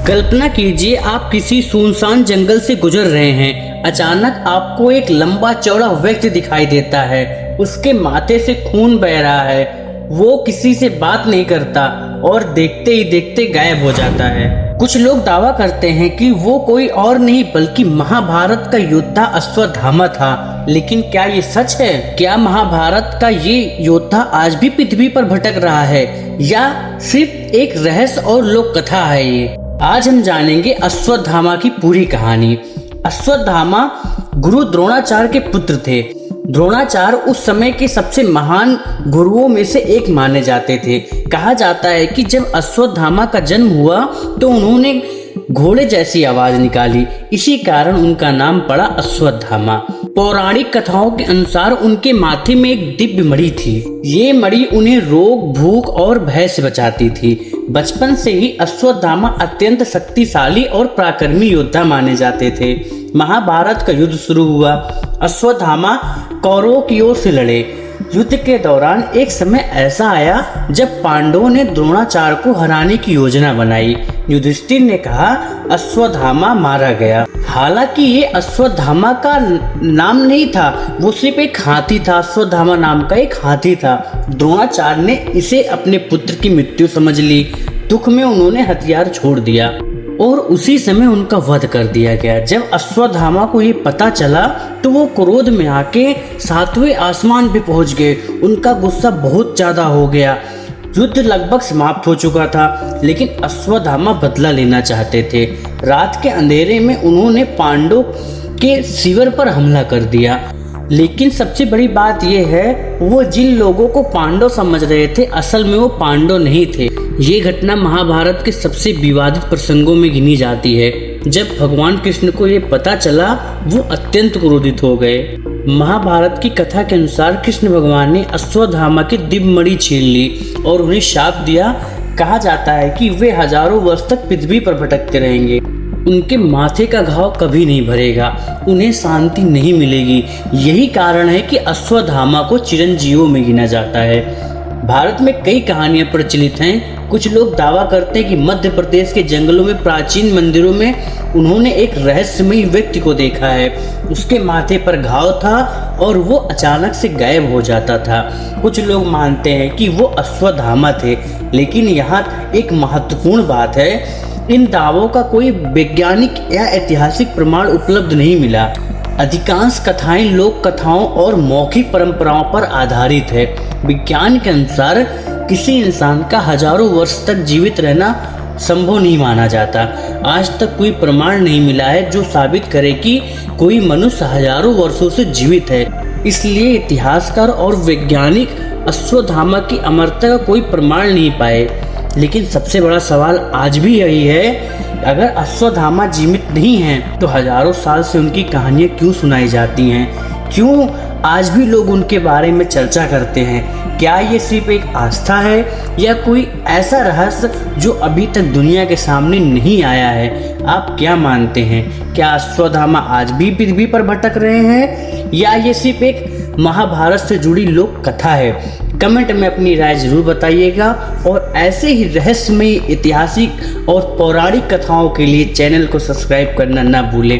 कल्पना कीजिए आप किसी सुनसान जंगल से गुजर रहे हैं। अचानक आपको एक लंबा चौड़ा व्यक्ति दिखाई देता है। उसके माथे से खून बह रहा है। वो किसी से बात नहीं करता और देखते ही देखते गायब हो जाता है। कुछ लोग दावा करते हैं कि वो कोई और नहीं बल्कि महाभारत का योद्धा अश्वत्थामा था। लेकिन क्या ये सच है? क्या महाभारत का ये योद्धा आज भी पृथ्वी पर भटक रहा है या सिर्फ एक रहस्य और लोक कथा है ये? आज हम जानेंगे अश्वत्थामा की पूरी कहानी। अश्वत्थामा गुरु द्रोणाचार्य के पुत्र थे। द्रोणाचार्य उस समय के सबसे महान गुरुओं में से एक माने जाते थे। कहा जाता है कि जब अश्वत्थामा का जन्म हुआ तो उन्होंने घोड़े जैसी आवाज निकाली, इसी कारण उनका नाम पड़ा अश्वत्थामा। पौराणिक कथाओं के अनुसार उनके माथे में एक दिव्य मणि थी। ये मणि उन्हें रोग, भूख और भय से बचाती थी। बचपन से ही अश्वत्थामा अत्यंत शक्तिशाली और पराक्रमी योद्धा माने जाते थे। महाभारत का युद्ध शुरू हुआ। अश्वत्थामा कौरवों की ओर से लड़े। युद्ध के दौरान एक समय ऐसा आया जब पांडवों ने द्रोणाचार्य को हराने की योजना बनाई। युधिष्ठिर ने कहा अश्वत्थामा मारा गया। हालांकि ये अश्वत्थामा का नाम नहीं था, वो सिर्फ एक हाथी था। अश्वत्थामा नाम का एक हाथी था। द्रोणाचार्य ने इसे अपने पुत्र की मृत्यु समझ ली। दुख में उन्होंने हथियार छोड़ दिया और उसी समय उनका वध कर दिया गया। जब अश्वत्थामा को ये पता चला तो वो क्रोध में आके 7वें आसमान पे पहुंच गए। उनका गुस्सा बहुत ज्यादा हो गया। युद्ध लगभग समाप्त हो चुका था, लेकिन अश्वत्थामा बदला लेना चाहते थे। रात के अंधेरे में उन्होंने पांडव के शिविर पर हमला कर दिया। लेकिन सबसे बड़ी बात यह है, वो जिन लोगों को पांडव समझ रहे थे असल में वो पांडव नहीं थे। ये घटना महाभारत के सबसे विवादित प्रसंगों में गिनी जाती है। जब भगवान कृष्ण को ये पता चला वो अत्यंत क्रोधित हो गए। महाभारत की कथा के अनुसार कृष्ण भगवान ने अश्वत्थामा की दिव्य मणि छीन ली और उन्हें शाप दिया। कहा जाता है कि वे हजारों वर्ष तक पृथ्वी पर भटकते रहेंगे। उनके माथे का घाव कभी नहीं भरेगा, उन्हें शांति नहीं मिलेगी। यही कारण है कि अश्वत्थामा को चिरंजीवों में गिना जाता है। भारत में कई कहानियां प्रचलित हैं। कुछ लोग दावा करते हैं कि मध्य प्रदेश के जंगलों में प्राचीन मंदिरों में उन्होंने एक रहस्यमयी व्यक्ति को देखा है। उसके माथे पर घाव था और वो अचानक से गायब हो जाता था। कुछ लोग मानते हैं कि वो अश्वत्थामा थे, लेकिन यहाँ एक महत्वपूर्ण बात है, इन दावों का कोई वैज्ञानिक या ऐतिहासिक प्रमाण उपलब्ध नहीं मिला। अधिकांश कथाएं लोक कथाओं और मौखिक परंपराओं पर आधारित है। विज्ञान के अनुसार किसी इंसान का हजारों वर्ष तक जीवित रहना संभव नहीं माना जाता। आज तक कोई प्रमाण नहीं मिला है जो साबित करे कि कोई मनुष्य हजारों वर्षों से जीवित है। इसलिए इतिहासकार और वैज्ञानिक अश्वत्थामा की अमरता का कोई प्रमाण नहीं पाए। लेकिन सबसे बड़ा सवाल आज भी यही है, अगर अश्वत्थामा जीवित नहीं हैं तो हजारों साल से उनकी कहानियां क्यों सुनाई जाती हैं? क्यों आज भी लोग उनके बारे में चर्चा करते हैं? क्या ये सिर्फ एक आस्था है या कोई ऐसा रहस्य जो अभी तक दुनिया के सामने नहीं आया है? आप क्या मानते हैं? क्या अश्वत्थामा आज भी पृथ्वी पर भटक रहे हैं या ये सिर्फ एक महाभारत से जुड़ी लोक कथा है? कमेंट में अपनी राय जरूर बताइएगा और ऐसे ही रहस्यमय, ऐतिहासिक और पौराणिक कथाओं के लिए चैनल को सब्सक्राइब करना ना भूलें।